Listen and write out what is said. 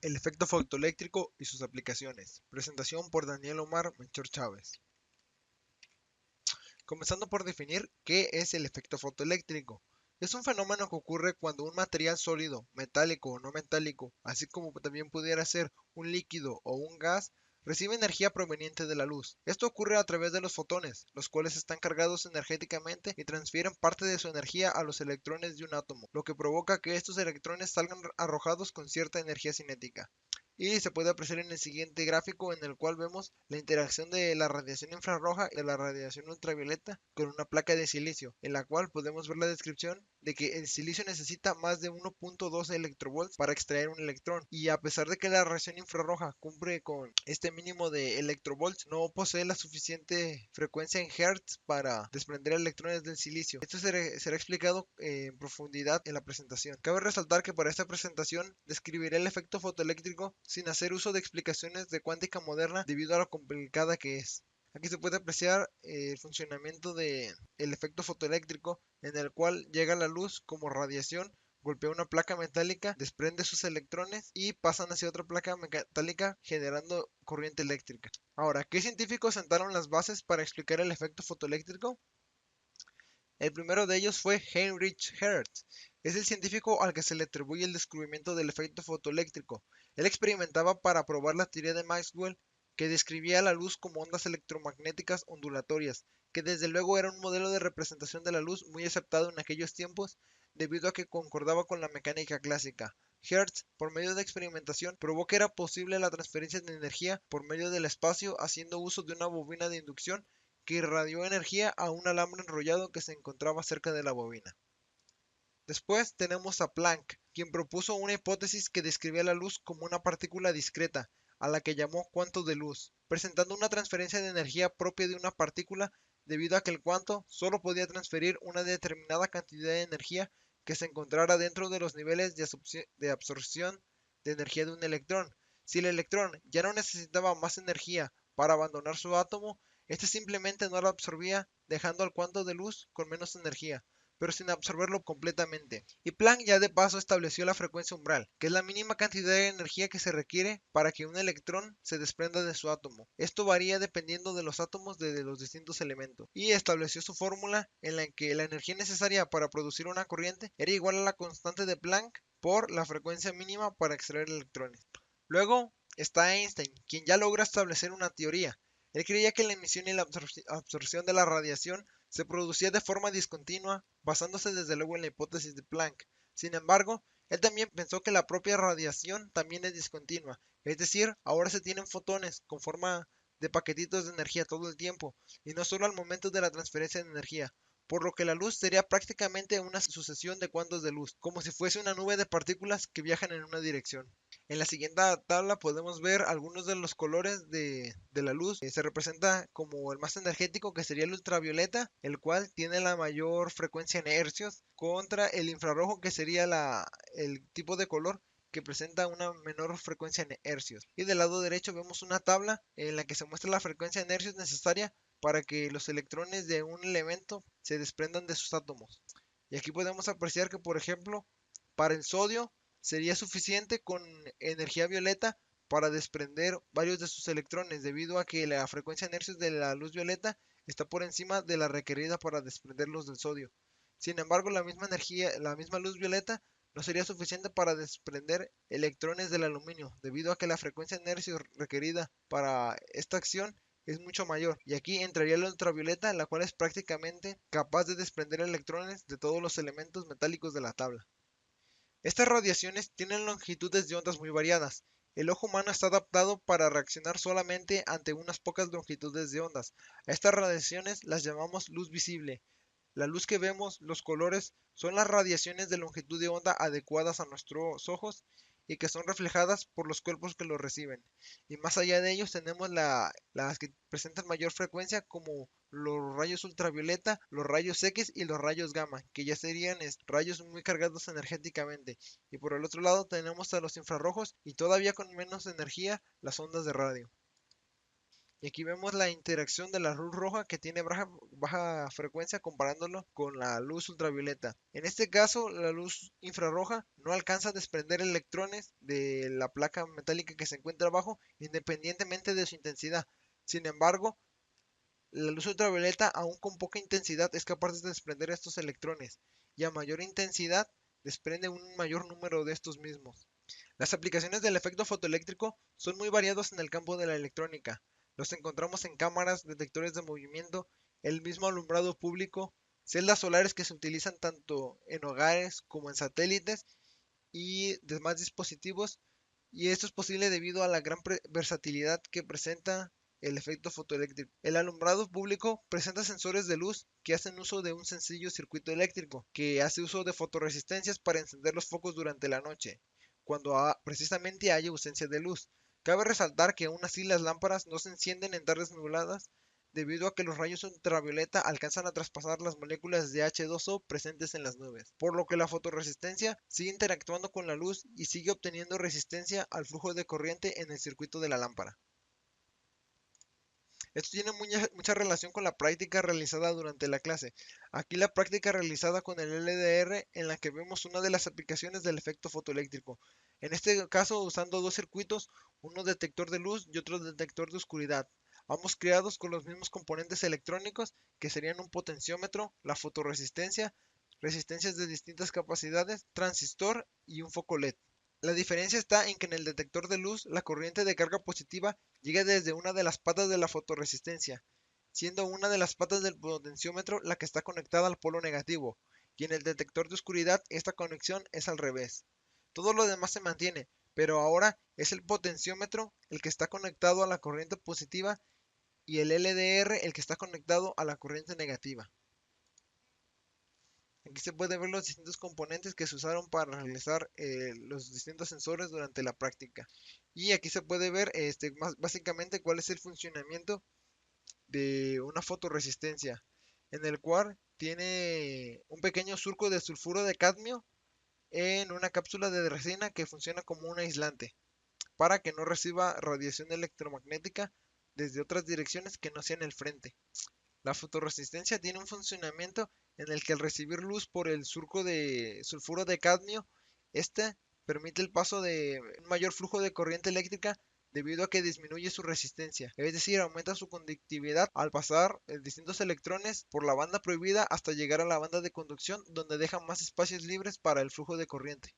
El efecto fotoeléctrico y sus aplicaciones. Presentación por Daniel Omar Melchor Chávez. Comenzando por definir qué es el efecto fotoeléctrico. Es un fenómeno que ocurre cuando un material sólido, metálico o no metálico, así como también pudiera ser un líquido o un gas, recibe energía proveniente de la luz. Esto ocurre a través de los fotones, los cuales están cargados energéticamente y transfieren parte de su energía a los electrones de un átomo, lo que provoca que estos electrones salgan arrojados con cierta energía cinética. Y se puede apreciar en el siguiente gráfico en el cual vemos la interacción de la radiación infrarroja y de la radiación ultravioleta con una placa de silicio, en la cual podemos ver la descripción de que el silicio necesita más de 1.12 electrovolts para extraer un electrón, y a pesar de que la radiación infrarroja cumple con este mínimo de electrovolts, no posee la suficiente frecuencia en hertz para desprender electrones del silicio. Esto será explicado en profundidad en la presentación. Cabe resaltar que para esta presentación describiré el efecto fotoeléctrico sin hacer uso de explicaciones de cuántica moderna debido a lo complicada que es. Aquí se puede apreciar el funcionamiento del efecto fotoeléctrico, en el cual llega la luz como radiación, golpea una placa metálica, desprende sus electrones y pasan hacia otra placa metálica generando corriente eléctrica. Ahora, ¿qué científicos sentaron las bases para explicar el efecto fotoeléctrico? El primero de ellos fue Heinrich Hertz. Es el científico al que se le atribuye el descubrimiento del efecto fotoeléctrico. Él experimentaba para probar la teoría de Maxwell, que describía la luz como ondas electromagnéticas ondulatorias, que desde luego era un modelo de representación de la luz muy aceptado en aquellos tiempos debido a que concordaba con la mecánica clásica. Hertz, por medio de experimentación, probó que era posible la transferencia de energía por medio del espacio haciendo uso de una bobina de inducción que irradió energía a un alambre enrollado que se encontraba cerca de la bobina. Después tenemos a Planck, quien propuso una hipótesis que describía la luz como una partícula discreta, a la que llamó cuanto de luz, presentando una transferencia de energía propia de una partícula debido a que el cuanto solo podía transferir una determinada cantidad de energía que se encontrara dentro de los niveles de absorción de energía de un electrón. Si el electrón ya no necesitaba más energía para abandonar su átomo, este simplemente no la absorbía, dejando al cuanto de luz con menos energía, pero sin absorberlo completamente. Y Planck ya de paso estableció la frecuencia umbral, que es la mínima cantidad de energía que se requiere para que un electrón se desprenda de su átomo. Esto varía dependiendo de los átomos de los distintos elementos. Y estableció su fórmula en la que la energía necesaria para producir una corriente era igual a la constante de Planck por la frecuencia mínima para extraer electrones. Luego está Einstein, quien ya logra establecer una teoría. Él creía que la emisión y la absorción de la radiación se producía de forma discontinua, basándose desde luego en la hipótesis de Planck. Sin embargo, él también pensó que la propia radiación también es discontinua, es decir, ahora se tienen fotones con forma de paquetitos de energía todo el tiempo, y no solo al momento de la transferencia de energía, por lo que la luz sería prácticamente una sucesión de cuantos de luz, como si fuese una nube de partículas que viajan en una dirección. En la siguiente tabla podemos ver algunos de los colores de la luz. Se representa como el más energético, que sería el ultravioleta, el cual tiene la mayor frecuencia en hercios, contra el infrarrojo, que sería el tipo de color que presenta una menor frecuencia en hercios. Y del lado derecho vemos una tabla en la que se muestra la frecuencia en hercios necesaria para que los electrones de un elemento se desprendan de sus átomos. Y aquí podemos apreciar que, por ejemplo, para el sodio sería suficiente con energía violeta para desprender varios de sus electrones, debido a que la frecuencia en hercios de la luz violeta está por encima de la requerida para desprenderlos del sodio. Sin embargo, la misma energía, la misma luz violeta no sería suficiente para desprender electrones del aluminio, debido a que la frecuencia en hercios requerida para esta acción es mucho mayor, y aquí entraría la ultravioleta, la cual es prácticamente capaz de desprender electrones de todos los elementos metálicos de la tabla. Estas radiaciones tienen longitudes de ondas muy variadas. El ojo humano está adaptado para reaccionar solamente ante unas pocas longitudes de ondas. A estas radiaciones las llamamos luz visible. La luz que vemos, los colores, son las radiaciones de longitud de onda adecuadas a nuestros ojos y que son reflejadas por los cuerpos que los reciben. Y más allá de ellos tenemos las que presentan mayor frecuencia, como los rayos ultravioleta, los rayos X y los rayos gamma, que ya serían rayos muy cargados energéticamente. Y por el otro lado tenemos a los infrarrojos y todavía con menos energía las ondas de radio. Y aquí vemos la interacción de la luz roja que tiene baja frecuencia comparándolo con la luz ultravioleta. En este caso, la luz infrarroja no alcanza a desprender electrones de la placa metálica que se encuentra abajo, independientemente de su intensidad. Sin embargo, la luz ultravioleta, aún con poca intensidad, es capaz de desprender estos electrones, y a mayor intensidad desprende un mayor número de estos mismos. Las aplicaciones del efecto fotoeléctrico son muy variados en el campo de la electrónica. Los encontramos en cámaras, detectores de movimiento, el mismo alumbrado público, celdas solares que se utilizan tanto en hogares como en satélites y demás dispositivos, y esto es posible debido a la gran versatilidad que presenta el efecto fotoeléctrico. El alumbrado público presenta sensores de luz que hacen uso de un sencillo circuito eléctrico, que hace uso de fotorresistencias para encender los focos durante la noche, cuando precisamente hay ausencia de luz. Cabe resaltar que aún así las lámparas no se encienden en tardes nubladas debido a que los rayos ultravioleta alcanzan a traspasar las moléculas de H2O presentes en las nubes, por lo que la fotorresistencia sigue interactuando con la luz y sigue obteniendo resistencia al flujo de corriente en el circuito de la lámpara. Esto tiene mucha relación con la práctica realizada durante la clase. Aquí la práctica realizada con el LDR en la que vemos una de las aplicaciones del efecto fotoeléctrico. En este caso usando dos circuitos, uno detector de luz y otro detector de oscuridad, ambos creados con los mismos componentes electrónicos que serían un potenciómetro, la fotorresistencia, resistencias de distintas capacidades, transistor y un foco LED. La diferencia está en que en el detector de luz la corriente de carga positiva llega desde una de las patas de la fotorresistencia, siendo una de las patas del potenciómetro la que está conectada al polo negativo, y en el detector de oscuridad esta conexión es al revés. Todo lo demás se mantiene, pero ahora es el potenciómetro el que está conectado a la corriente positiva y el LDR el que está conectado a la corriente negativa. Aquí se puede ver los distintos componentes que se usaron para realizar los distintos sensores durante la práctica. Y aquí se puede ver básicamente cuál es el funcionamiento de una fotorresistencia, en el cual tiene un pequeño surco de sulfuro de cadmio en una cápsula de resina que funciona como un aislante para que no reciba radiación electromagnética desde otras direcciones que no sean el frente. La fotorresistencia tiene un funcionamiento en el que al recibir luz por el surco de sulfuro de cadmio, este permite el paso de un mayor flujo de corriente eléctrica debido a que disminuye su resistencia, es decir, aumenta su conductividad al pasar distintos electrones por la banda prohibida hasta llegar a la banda de conducción donde deja más espacios libres para el flujo de corriente.